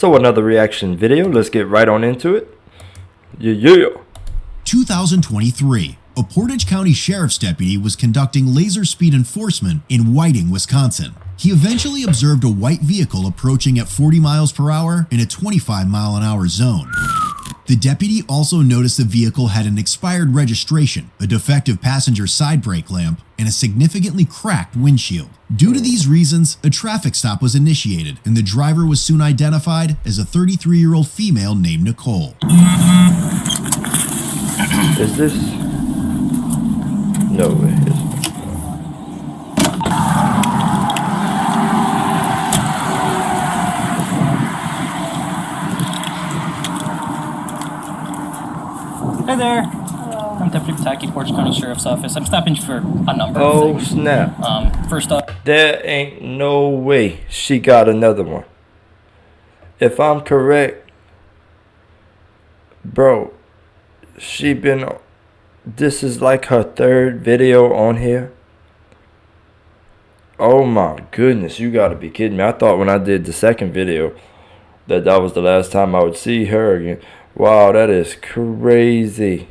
So another reaction video, let's get right on into it. Yeah. 2023, a Portage County Sheriff's deputy was conducting laser speed enforcement in Whiting, Wisconsin. He eventually observed a white vehicle approaching at 40 miles per hour in a 25-mile-an-hour zone. The deputy also noticed the vehicle had an expired registration, a defective passenger side brake lamp, and a significantly cracked windshield. Due to these reasons, a traffic stop was initiated, and the driver was soon identified as a 33-year-old female named Nicole. Is this? No way. Hey there. Hello. I'm Deputy Pataki, Portage County Sheriff's Office. I'm stopping for a number of things. Oh snap. First up, There ain't no way she got another one. If I'm correct, bro, this is like her third video on here. Oh my goodness, you gotta be kidding me. I thought when I did the second video that was the last time I would see her again. Wow, that is crazy.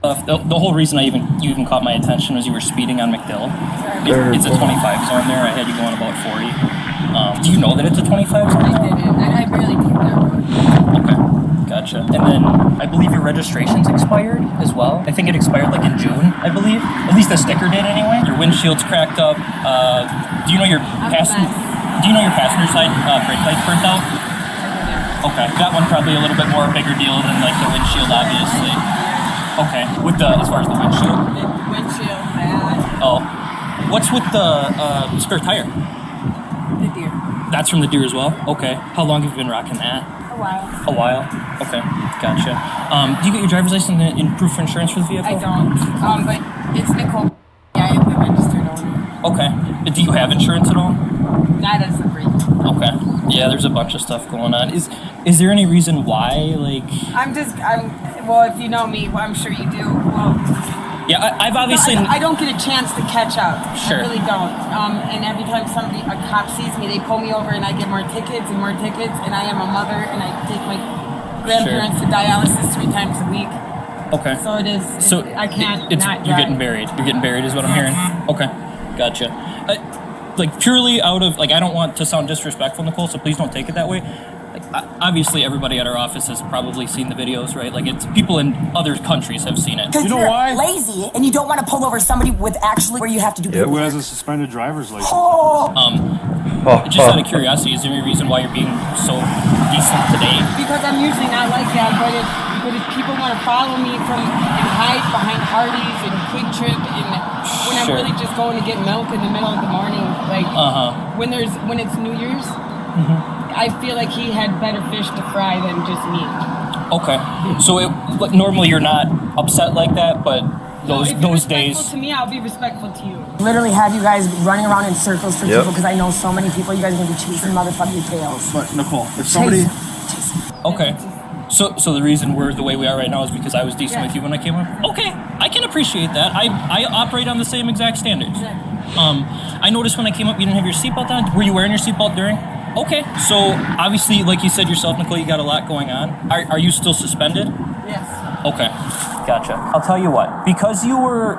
the whole reason you even caught my attention was you were speeding on McDill. It's a 25 zone there. I had you going about 40. Do you know that it's a 25 zone? I didn't. I barely came that road. Okay, gotcha. And then I believe your registration's expired as well. I think it expired like in June, I believe. At least the sticker did anyway. Your windshield's cracked up. Do you know your passenger side brake lights burnt out? Okay, that one probably a little bit more bigger deal than like the windshield, obviously. Okay, with as far as the windshield. Windshield bad. Oh, what's with the spare tire? The deer. That's from the deer as well. Okay, how long have you been rocking that? A while. A while. Okay, gotcha. Do you get your driver's license and proof of insurance for the vehicle? I don't. But it's Nicole. Yeah, I am the registered owner. Okay. Do you have insurance at all? Not as a free. Okay. Yeah, there's a bunch of stuff going on. Is there any reason why, like? Well, if you know me, well, I'm sure you do. Well, yeah, I've obviously. I don't get a chance to catch up. Sure. I really don't. And every time a cop sees me, they pull me over and I get more tickets and more tickets. And I am a mother and I take my grandparents to dialysis 3 times a week. Okay. So it is. So I can't not you're drive. getting buried. You're getting buried is what I'm hearing. Okay, gotcha. Like purely out of like I don't want to sound disrespectful, Nicole, so please don't take it that way. Like obviously everybody at our office has probably seen the videos, right? Like it's people in other countries have seen it. You know why? Lazy, and you don't want to pull over somebody with actually where you have to do. Yep. Who has a suspended driver's license? Just out of curiosity, is there any reason why you're being so decent today? Because I'm usually not like that, but if people want to follow me and hide behind Hardee's and Quick Trip and when I'm really just going to get milk in the middle of the morning, like when it's New Year's, I feel like he had better fish to fry than just me. Okay, so normally you're not upset like that, but those days. To me, I'll be respectful to you. Literally have you guys running around in circles for Yep. people because I know so many people. You guys are gonna be chasing motherfucking tails. But Nicole, if somebody, Okay. So the reason we're the way we are right now is because I was decent with you when I came up? Okay, I can appreciate that. I operate on the same exact standards. I noticed when I came up you didn't have your seatbelt on. Were you wearing your seatbelt during? Okay, so obviously, like you said yourself, Nicole, you got a lot going on. Are you still suspended? Yes. Okay, gotcha. I'll tell you what, because you're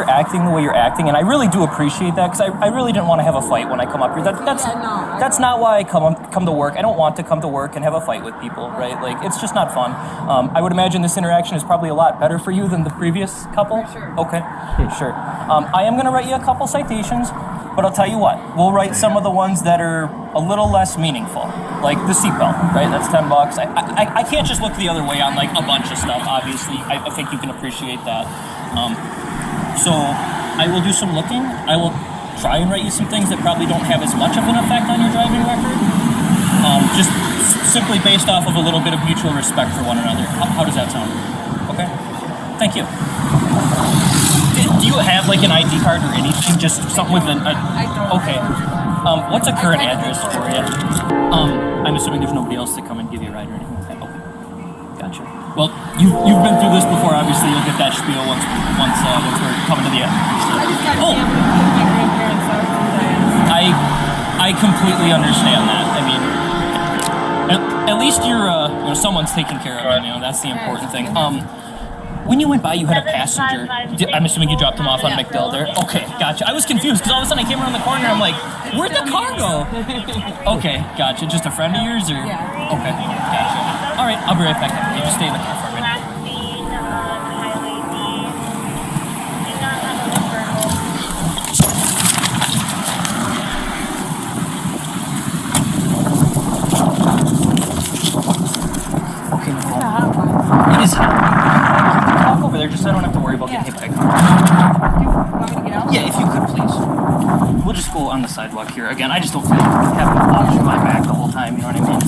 acting the way you're acting, and I really do appreciate that, because I really didn't want to have a fight when I come up here. That's not why I come to work. I don't want to come to work and have a fight with people, right? Like, it's just not fun. I would imagine this interaction is probably a lot better for you than the previous couple. For sure. Okay, sure. I am going to write you a couple citations, but I'll tell you what, we'll write some of the ones that are a little less meaningful, like the seatbelt, right? That's $10. I can't just look the other way on like a bunch of stuff, obviously. I think you can appreciate that. So I will do some looking. I will try and write you some things that probably don't have as much of an effect on your driving record. Just simply based off of a little bit of mutual respect for one another. How does that sound? Okay? Thank you. Do you have like an ID card or anything? Just something with an... I don't. Okay. What's a current address for you? I'm assuming there's nobody else to come and give you a ride or anything. Okay. Gotcha. Well, you've been through this before. Obviously, you'll get that spiel once we're coming to the end. I just got to my grandparents out. I completely understand that. I mean, at least you're, someone's taking care of him. That's the important thing. When you went by, you had a passenger. I'm assuming you dropped him off on McDill there. Okay, gotcha. I was confused because all of a sudden I came around the corner. I'm like, where'd the car go? Okay, gotcha. Just a friend of yours, or? Yeah. Okay, gotcha. All right, I'll be right back. You just stay in the car for a minute. Okay, Nicole. It is hot. Walk over there just so I don't have to worry about getting hit by a car. Want me to get out? Yeah, if you could, please. We'll just go on the sidewalk here. Again, I just don't feel like having to watch my back the whole time, you know what I mean?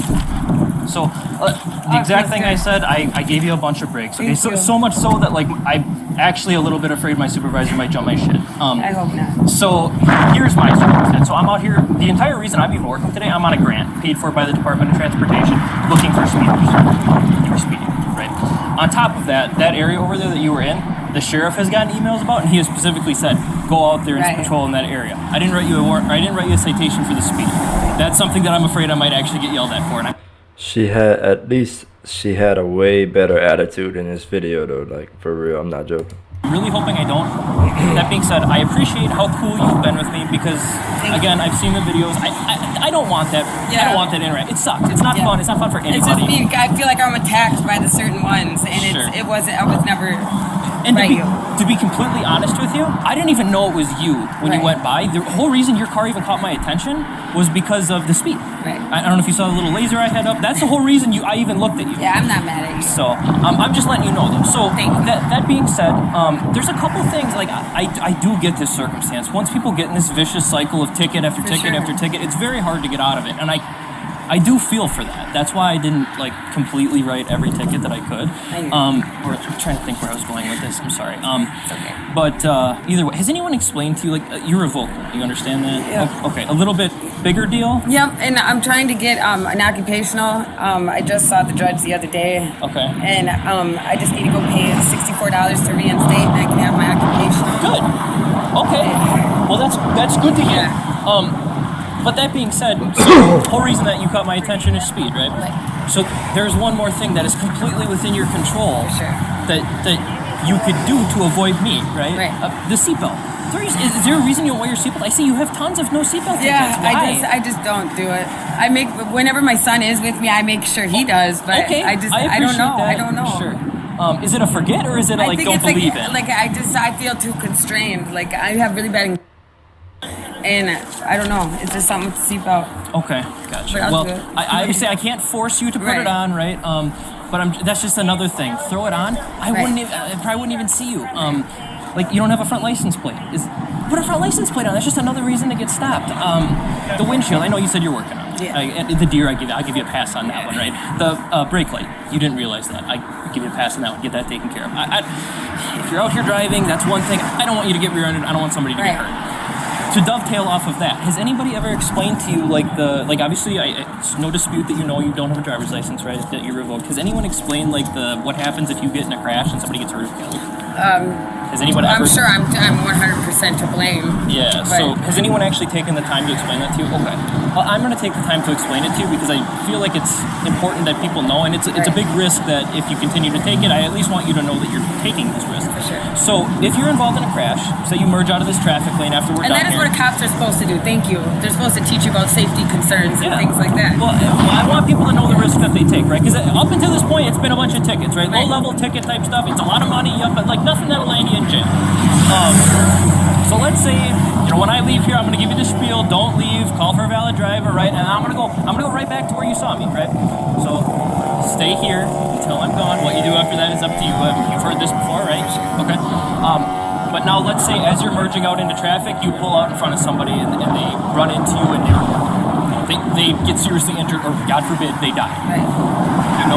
So, the exact thing I said, I gave you a bunch of breaks. Okay, so much so that, like, I'm actually a little bit afraid my supervisor might jump my shit. I hope not. So, here's my circumstance. So, I'm out here, the entire reason I'm even working today, I'm on a grant paid for by the Department of Transportation looking for speeders. You were speeding, right? On top of that, that area over there that you were in, the sheriff has gotten emails about, and he has specifically said, go out there and patrol in that area. I didn't write you a warrant, or I didn't write you a citation for the speed. That's something that I'm afraid I might actually get yelled at for. And She had a way better attitude in this video though, like for real, I'm not joking. I'm really hoping I don't. That being said, I appreciate how cool you've been with me because, again, I've seen the videos. I don't want that. I don't want that interact. It sucks. It's not fun. It's not fun for anybody. It's just being, I feel like I'm attacked by the certain ones, and I was never. And to be completely honest with you, I didn't even know it was you when you went by. The whole reason your car even caught my attention was because of the speed. Right. I don't know if you saw the little laser I had up. That's the whole reason I even looked at you. Yeah, I'm not mad at you. So I'm just letting you know though. So that being said, there's a couple things like I do get this circumstance. Once people get in this vicious cycle of ticket after ticket after ticket, it's very hard to get out of it. And I do feel for that. That's why I didn't like completely write every ticket that I could. I'm trying to think where I was going with this. I'm sorry. Okay. But either way, has anyone explained to you like you're revoked? You understand that? Yeah. Okay. A little bit bigger deal. Yep, and I'm trying to get an occupational. I just saw the judge the other day. Okay. And I just need to go pay $64 to reinstate, and I can have my occupational. Good. Okay. Well, that's good to hear. Yeah. But that being said, so the whole reason that you caught my attention is speed, right? So there's one more thing that is completely within your control that you could do to avoid me, right? The seatbelt. Is there a reason you don't wear your seatbelt? I see you have tons of no seatbelt tickets. Yeah, Why? I just don't do it. Whenever my son is with me, I make sure he does. But I don't know. That. I don't know. Sure. Is it a forget or is it a don't believe it? I feel too constrained. Like I have really bad. And I don't know. It's just something with the seatbelt. Okay, gotcha. But Well, I obviously I can't force you to put it on, right? But that's just another thing. Throw it on. I probably wouldn't even see you. Like you don't have a front license plate. Put a front license plate on. That's just another reason to get stopped. The windshield. I know you said you're working on it. Yeah. The deer. I'll give you a pass on that one, right? The brake light. You didn't realize that. I give you a pass on that one. Get that taken care of. If you're out here driving, that's one thing. I don't want you to get rear-ended. I don't want somebody to get hurt. To dovetail off of that, has anybody ever explained to you obviously it's no dispute that you don't have a driver's license, right? That you're revoked. Has anyone explained what happens if you get in a crash and somebody gets hurt? Has anyone ever? I'm sure I'm 100% to blame. Yeah. So has anyone actually taken the time to explain that to you? Okay. Well, I'm going to take the time to explain it to you because I feel like it's important that people know, and it's a big risk that if you continue to take it, I at least want you to know that you're taking this risk. For sure. So if you're involved in a crash, say you merge out of this traffic lane after we're done And that is what cops are supposed to do. Thank you. They're supposed to teach you about safety concerns and things like that. Well, I want people to know the risk that they take, right? Because up until this point, it's been a bunch of tickets, right? Low-level ticket type stuff. It's a lot of money, but nothing that'll land you in jail. So let's say, when I leave here, I'm going to give you the spiel. Don't leave. Call for a valid driver, right? And I'm going to go right back to where you saw me, right? So stay here until I'm gone. What you do after that is up to you. You've heard this before, right? Okay. But now let's say as you're merging out into traffic, you pull out in front of somebody and they run into you and they get seriously injured, or God forbid, they die. Right. You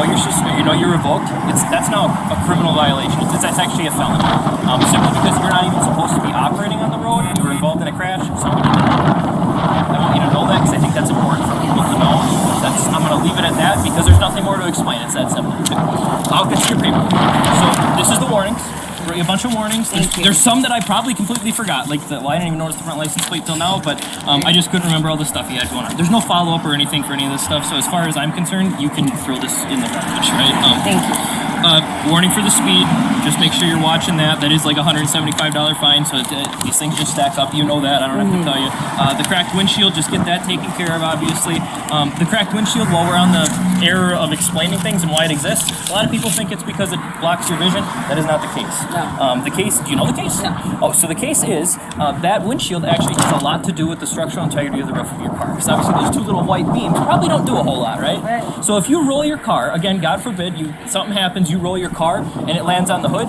know you're revoked. That's now a criminal violation. It's actually a felony. Simply because you're not even supposed to be operating on the road. You were involved in a crash. Somebody did it. I want you to know that because I think that's important for people to know. I'm going to leave it at that because there's nothing more to explain. It's that simple. I'll get to your paper. So this is the warnings. wrote you a bunch of warnings. Thank you. There's some that I probably completely forgot. Like, I didn't even notice the front license plate till now, but I just couldn't remember all the stuff you had going on. There's no follow-up or anything for any of this stuff, so as far as I'm concerned, you can throw this in the garbage, right? Thank you. Warning for the speed. Just make sure you're watching that. That is like a $175 fine, so these things just stack up. You know that. I don't have to tell you. The cracked windshield, just get that taken care of, obviously. The cracked windshield, while we're on the error of explaining things and why it exists, a lot of people think it's because it blocks your vision. That is not the case. No. The case, do you know the case? No. Oh, so the case is that windshield actually has a lot to do with the structural integrity of the roof of your car. Because obviously those two little white beams probably don't do a whole lot, right? Right. So if you roll your car, again, God forbid, something happens, you roll your car and it lands on the hood,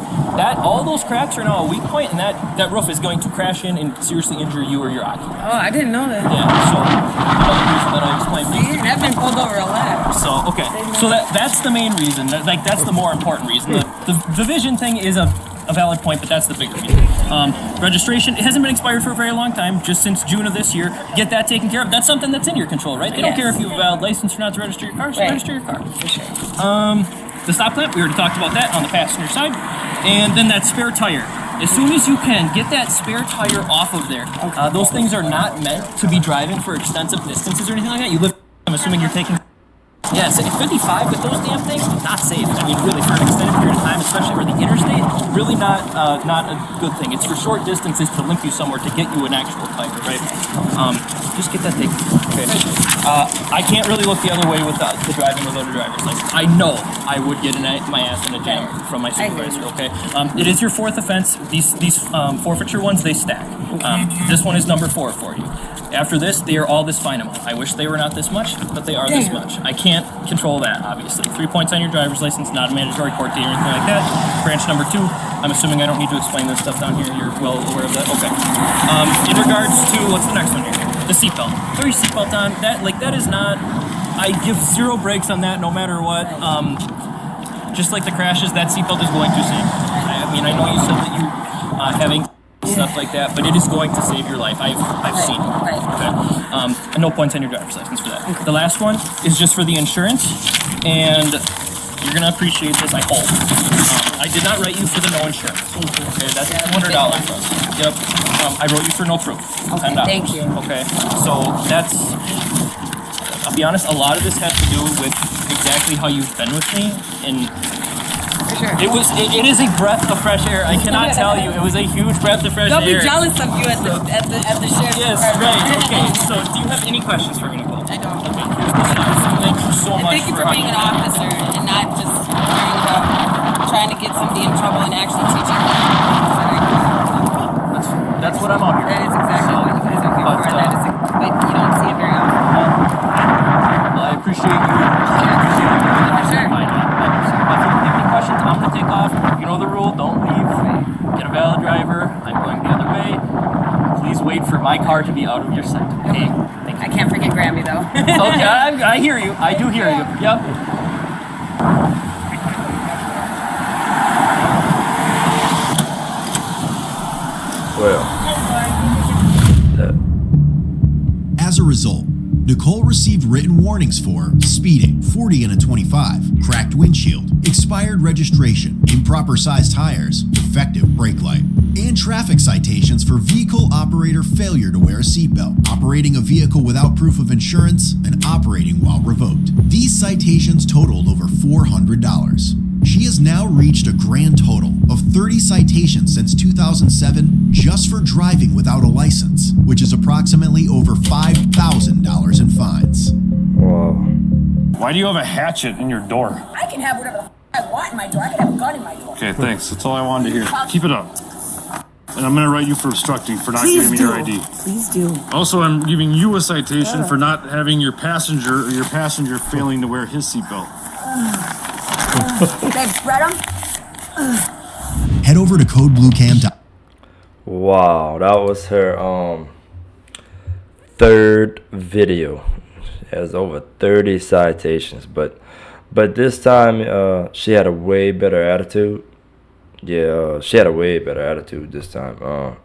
all those cracks are now a weak point, and that roof is going to crash in and seriously injure you or your occupant. Oh, I didn't know that. Yeah, so another reason that I explained things to See, I've been pulled over a lot. so, okay. So that's the main reason. That's the more important reason. The vision thing is a valid point, but that's the bigger reason. Registration, it hasn't been expired for a very long time, just since June of this year. Get that taken care of. That's something that's in your control, right? They don't care if you have a valid license or not to register your car, so register your car. For sure. The stop lamp, we already talked about that on the passenger side. And then that spare tire. As soon as you can, get that spare tire off of there. Those things are not meant to be driving for extensive distances or anything like that. You live, I'm assuming you're taking... Yeah, so 55 with those damn things, not safe. I mean, really, for an extended period of time, especially for the interstate, really not a good thing. It's for short distances to link you somewhere to get you an actual tire, right? Just get that taken. Okay. I can't really look the other way with the driving without a driver's license. I know I would get my ass in a jam from my supervisor. Okay. It is your fourth offense. These forfeiture ones, they stack. This one is number 4 for you. After this, they are all this fineable. I wish they were not this much, but they are this much. I can't control that, obviously. 3 points on your driver's license, not a mandatory court date or anything like that. Branch number 2, I'm assuming I don't need to explain this stuff down here. You're well aware of that. Okay. In regards to, what's the next one here? The seatbelt. Throw your seatbelt on. That is not, I give 0 breaks on that no matter what. Just like the crashes, that seatbelt is going to save. I mean, I know you said that you having stuff like that, but it is going to save your life. I've seen it. Okay. And no points on your driver's license for that. The last one is just for the insurance, and you're gonna appreciate this, I hope. I did not write you for the no insurance. Okay, that's $200 for us. Yep. I wrote you for no proof. Okay, $10. thank you. Okay. So that's. I'll be honest. A lot of this has to do with exactly how you've been with me, and. Sure. It is a breath of fresh air. I cannot tell you. It was a huge breath of fresh They'll air. be jealous of you at the sheriff's Yes, right. department. Okay. So, do you have any questions for me, Nicole? I don't. Okay. Here's the sign. Thank you so And much thank you for being an officer and not just trying to get somebody in trouble and actually teaching them. That's what I'm out here. That is exactly what you guys are here But, for. But you don't see it very often. Well, I appreciate you. Sure. If you have any questions, I'm going to take off. You know the rule. Don't leave. Get a valid driver. I'm going the other way. Please wait for my car to be out of your sight. Okay. Thank you. I can't forget Grammy though. Okay, I hear you. I do hear you. Yep. Well, As a result, Nicole received written warnings for speeding, 40 and a 25, cracked windshield, expired registration, improper sized tires, defective brake light, and traffic citations for vehicle operator failure to wear a seatbelt, operating a vehicle without proof of insurance, and operating while revoked. These citations totaled over $400. She has now reached a grand total of 30 citations since 2007 just for driving without a license, which is approximately over $5,000 in fines. wow. Why do you have a hatchet in your door? I can have whatever the I want in my door. I can have a gun in my door. Okay, thanks. That's all I wanted to hear. Keep it up. And I'm gonna write you for obstructing for not giving me your ID. Please do. Also, I'm giving you a citation for not having your passenger failing to wear his seatbelt. Babe, spread them. Head over to codebluecam.com. Wow, that was her 3rd video. She has over 30 citations, but this time she had a way better attitude. Yeah, she had a way better attitude this time.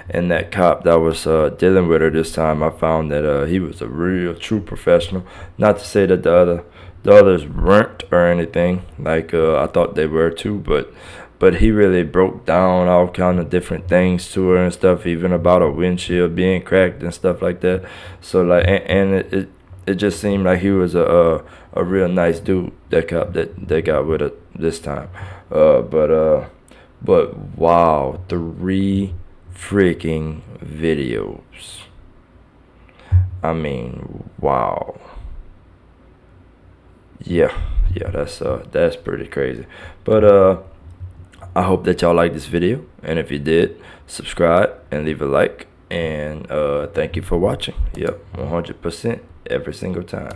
And that cop that was dealing with her this time, I found that he was a real true professional. Not to say that the others weren't or anything, like I thought they were too, but but he really broke down all kind of different things to her and stuff, even about a windshield being cracked and stuff like that. So like, and it just seemed like he was a real nice dude, that cop that got with it this time. But wow, 3 freaking videos. I mean, wow. Yeah, that's pretty crazy. But I hope that y'all like this video, and if you did, subscribe and leave a like, and thank you for watching. Yep, 100% every single time.